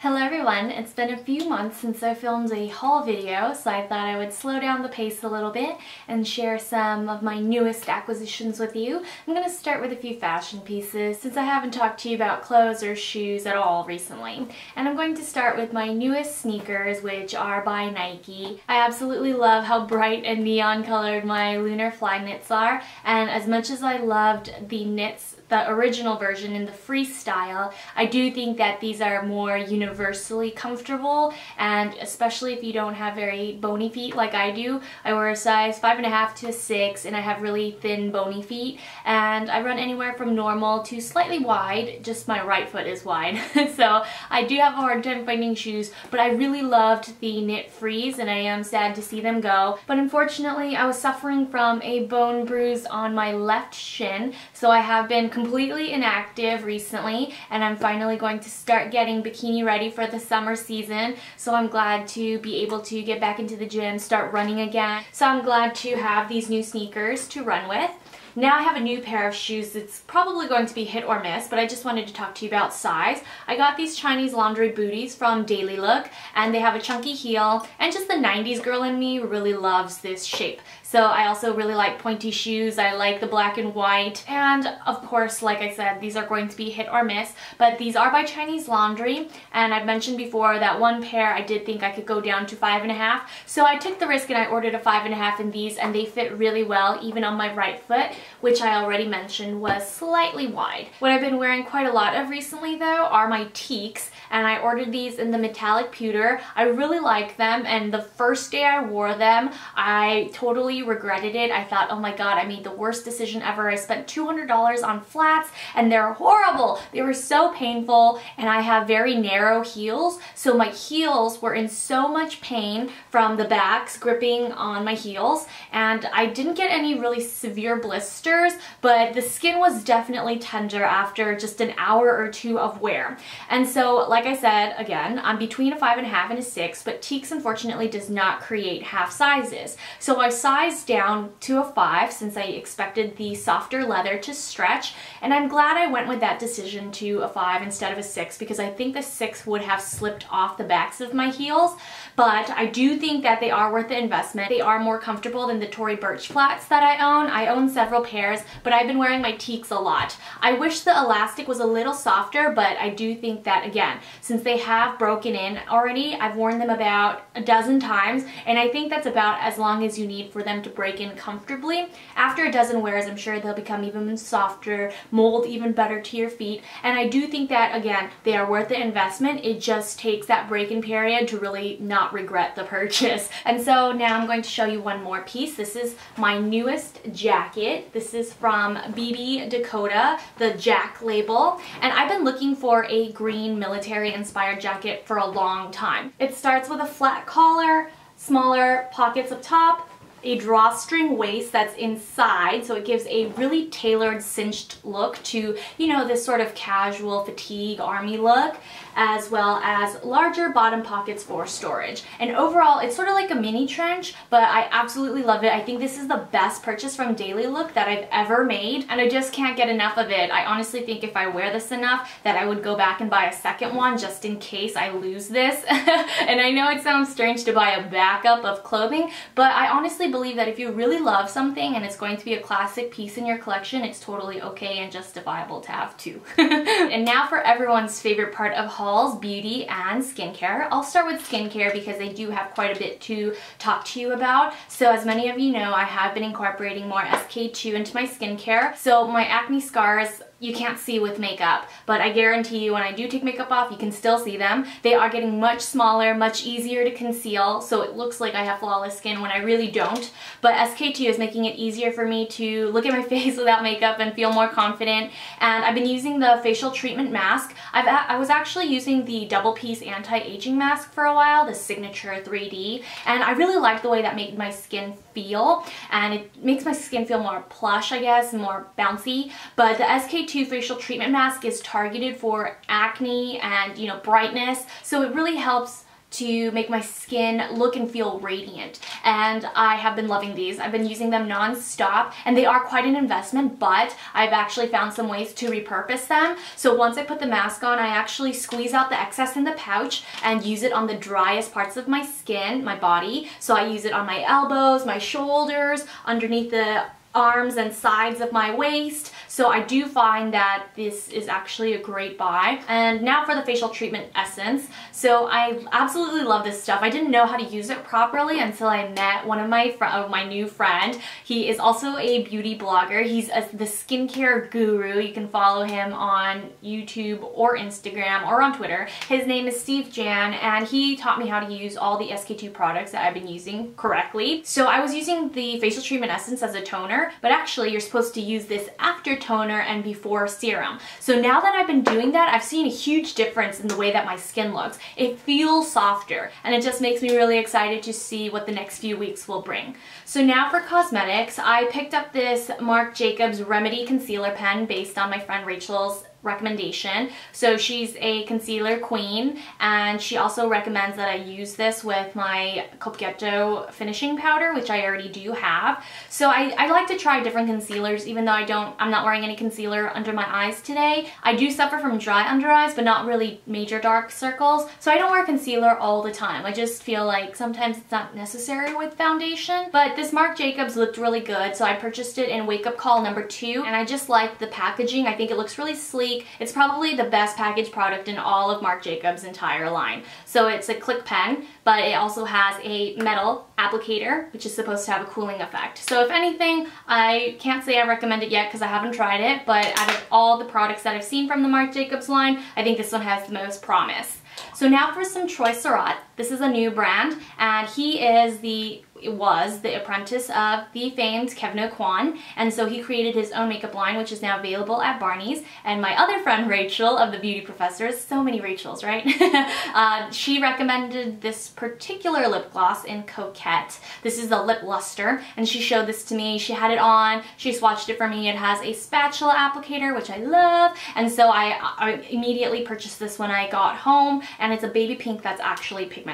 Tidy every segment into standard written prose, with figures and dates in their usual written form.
Hello everyone, it's been a few months since I filmed a haul video, so I thought I would slow down the pace a little bit and share some of my newest acquisitions with you. I'm going to start with a few fashion pieces since I haven't talked to you about clothes or shoes at all recently. And I'm going to start with my newest sneakers, which are by Nike. I absolutely love how bright and neon colored my lunar fly knits are, and as much as I loved the knits, the original version in the freestyle, I do think that these are more universally comfortable, and especially if you don't have very bony feet like I do. I wear a size 5.5 to 6 and I have really thin bony feet, and I run anywhere from normal to slightly wide, just my right foot is wide. So I do have a hard time finding shoes, but I really loved the knit frees and I am sad to see them go. But unfortunately I was suffering from a bone bruise on my left shin, so I have been completely inactive recently, and I'm finally going to start getting bikini ready for the summer season, so I'm glad to be able to get back into the gym, start running again. So I'm glad to have these new sneakers to run with. Now I have a new pair of shoes that's probably going to be hit or miss, but I just wanted to talk to you about size. I got these Chinese laundry booties from Hautelook, and they have a chunky heel, and just the 90s girl in me really loves this shape. So I also really like pointy shoes, I like the black and white, and of course, like I said, these are going to be hit or miss, but these are by Chinese Laundry, and I've mentioned before that one pair I did think I could go down to 5.5, so I took the risk and I ordered a 5.5 in these, and they fit really well, even on my right foot, which I already mentioned was slightly wide. What I've been wearing quite a lot of recently though are my teaks, and I ordered these in the metallic pewter. I really like them, and the first day I wore them, I totally regretted it. I thought, oh my god, I made the worst decision ever. I spent $200 on flats and they're horrible. They were so painful, and I have very narrow heels, so my heels were in so much pain from the backs gripping on my heels, and I didn't get any really severe blisters, but the skin was definitely tender after just an hour or two of wear. And so, like I said, again, I'm between a 5.5 and a 6, but Teaks unfortunately does not create half sizes. So I sized down to a 5 since I expected the softer leather to stretch, and I'm glad I went with that decision to a 5 instead of a 6, because I think the 6 would have slipped off the backs of my heels, but I do think that they are worth the investment. They are more comfortable than the Tory Burch flats that I own. I own several pairs, but I've been wearing my Teaks a lot. I wish the elastic was a little softer, but I do think that, again, since they have broken in already, I've worn them about a dozen times, and I think that's about as long as you need for them to break in comfortably. After a dozen wears, I'm sure they'll become even softer, mold even better to your feet, and I do think that, again, they are worth the investment. It just takes that break-in period to really not regret the purchase. And so now I'm going to show you one more piece. This is my newest jacket. This is from BB Dakota, the Jack label, and I've been looking for a green military-inspired jacket for a long time. It starts with a flat collar, smaller pockets up top, a drawstring waist that's inside, so it gives a really tailored cinched look to, you know, this sort of casual fatigue army look, as well as larger bottom pockets for storage. And overall, it's sort of like a mini trench, but I absolutely love it. I think this is the best purchase from Hautelook that I've ever made, and I just can't get enough of it. I honestly think if I wear this enough that I would go back and buy a second one just in case I lose this. And I know it sounds strange to buy a backup of clothing, but I honestly believe that if you really love something and it's going to be a classic piece in your collection, it's totally okay and justifiable to have two. And now for everyone's favorite part of hauls, beauty and skincare. I'll start with skincare because I do have quite a bit to talk to you about. So as many of you know, I have been incorporating more SK-II into my skincare. So my acne scars, you can't see with makeup, but I guarantee you when I do take makeup off, you can still see them. They are getting much smaller, much easier to conceal, so it looks like I have flawless skin when I really don't. But SK-II is making it easier for me to look at my face without makeup and feel more confident. And I've been using the facial treatment mask. I was actually using the double piece anti-aging mask for a while, the Signature 3D, and I really like the way that made my skin feel, and it makes my skin feel more plush, I guess, and more bouncy. But the SK-II facial treatment mask is targeted for acne and, you know, brightness, so it really helps to make my skin look and feel radiant, and I have been loving these. I've been using them non-stop, and they are quite an investment, but I've actually found some ways to repurpose them. So once I put the mask on, I actually squeeze out the excess in the pouch and use it on the driest parts of my skin, my body. So I use it on my elbows, my shoulders, underneath the arms and sides of my waist. So I do find that this is actually a great buy. And now for the facial treatment essence. So I absolutely love this stuff. I didn't know how to use it properly until I met one of my new friend. He is also a beauty blogger. He's the skincare guru. You can follow him on YouTube or Instagram or on Twitter. His name is Steve Jan, and he taught me how to use all the SK-II products that I've been using correctly. So I was using the facial treatment essence as a toner, but actually you're supposed to use this after toner and before serum. So now that I've been doing that, I've seen a huge difference in the way that my skin looks. It feels softer, and it just makes me really excited to see what the next few weeks will bring. So now for cosmetics, I picked up this Marc Jacobs Remedy Concealer Pen based on my friend Rachel's recommendation. So she's a concealer queen, and she also recommends that I use this with my Copietto finishing powder, which I already do have. So I like to try different concealers, even though I'm not wearing any concealer under my eyes today. I do suffer from dry under eyes, but not really major dark circles, so I don't wear concealer all the time. I just feel like sometimes it's not necessary with foundation. But this Marc Jacobs looked really good, so I purchased it in Wake Up Call number 2, and I just like the packaging. I think it looks really sleek. It's probably the best packaged product in all of Marc Jacobs' entire line. So it's a click pen, but it also has a metal applicator, which is supposed to have a cooling effect. So if anything, I can't say I recommend it yet because I haven't tried it, but out of all the products that I've seen from the Marc Jacobs line, I think this one has the most promise. So now for some Troy Surratt. This is a new brand, and he was the apprentice of the famed Kevin O'Quan, and so he created his own makeup line, which is now available at Barney's. And my other friend Rachel of the Beauty Professors, so many Rachels, right? She recommended this particular lip gloss in Coquette. This is the Lip Luster, and she showed this to me. She had it on, she swatched it for me. It has a spatula applicator, which I love, and so I immediately purchased this when I got home, and it's a baby pink that's actually pigmented.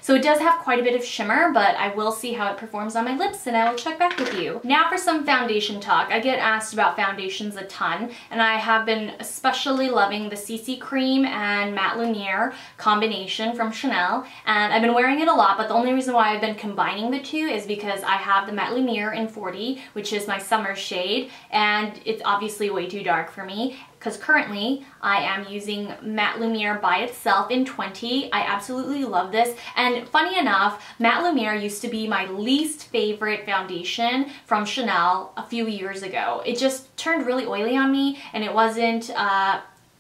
So it does have quite a bit of shimmer, but I will see how it performs on my lips, and I will check back with you. Now for some foundation talk. I get asked about foundations a ton, and I have been especially loving the CC Cream and Matte Lumiere combination from Chanel, and I've been wearing it a lot, but the only reason why I've been combining the two is because I have the Matte Lumiere in 40, which is my summer shade, and it's obviously way too dark for me, because currently I am using Matte Lumiere by itself in 20. I absolutely love this, and funny enough, Matte Lumiere used to be my least favorite foundation from Chanel a few years ago. It just turned really oily on me, and it wasn't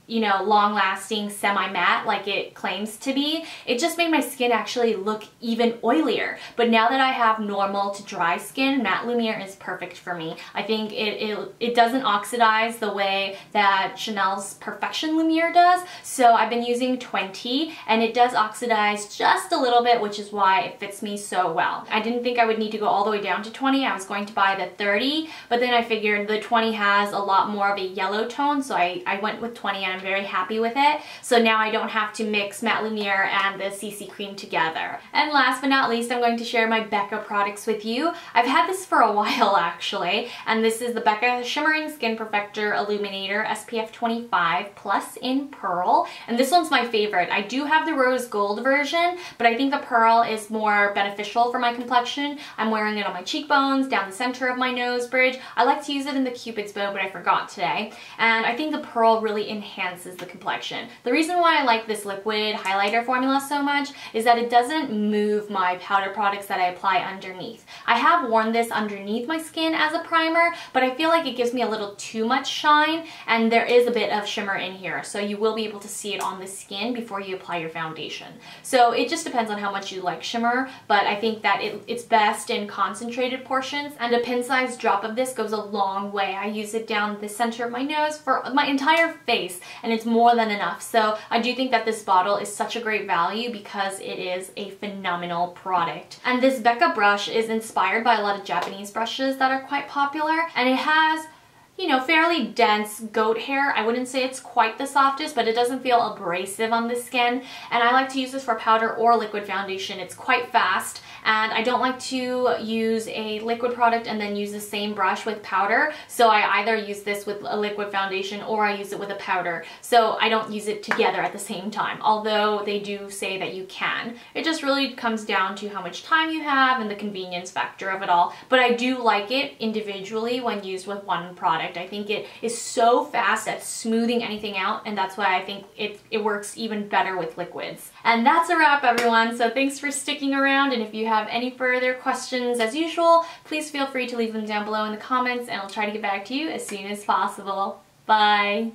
you know, long-lasting semi-matte like it claims to be. It just made my skin actually look even oilier. But now that I have normal to dry skin, Matte Lumiere is perfect for me. I think it doesn't oxidize the way that Chanel's Perfection Lumiere does. So I've been using 20, and it does oxidize just a little bit, which is why it fits me so well. I didn't think I would need to go all the way down to 20. I was going to buy the 30, but then I figured the 20 has a lot more of a yellow tone, so I went with 20, and I'm very happy with it. So now I don't have to mix Matte Lumiere and the CC Cream together. And last but not least, I'm going to share my Becca products with you. I've had this for a while actually, and this is the Becca Shimmering Skin Perfector Illuminator SPF 25 Plus in Pearl, and this one's my favorite. I do have the rose gold version, but I think the pearl is more beneficial for my complexion. I'm wearing it on my cheekbones, down the center of my nose bridge. I like to use it in the Cupid's bow, but I forgot today, and I think the pearl really enhances the complexion. The reason why I like this liquid highlighter formula so much is that it doesn't move my powder products that I apply underneath. I have worn this underneath my skin as a primer, but I feel like it gives me a little too much shine, and there is a bit of shimmer in here, so you will be able to see it on the skin before you apply your foundation. So it just depends on how much you like shimmer, but I think that it's best in concentrated portions, and a pin-sized drop of this goes a long way. I use it down the center of my nose for my entire face, and it's more than enough. So I do think that this bottle is such a great value because it is a phenomenal product. And this Becca brush is inspired by a lot of Japanese brushes that are quite popular, and it has you know, fairly dense goat hair. I wouldn't say it's quite the softest, but it doesn't feel abrasive on the skin. And I like to use this for powder or liquid foundation. It's quite fast, and I don't like to use a liquid product and then use the same brush with powder. So I either use this with a liquid foundation or I use it with a powder. So I don't use it together at the same time, although they do say that you can. It just really comes down to how much time you have and the convenience factor of it all. But I do like it individually when used with one product. I think it is so fast at smoothing anything out, and that's why I think it works even better with liquids. And that's a wrap, everyone. So thanks for sticking around, and if you have any further questions, as usual, please feel free to leave them down below in the comments, and I'll try to get back to you as soon as possible. Bye!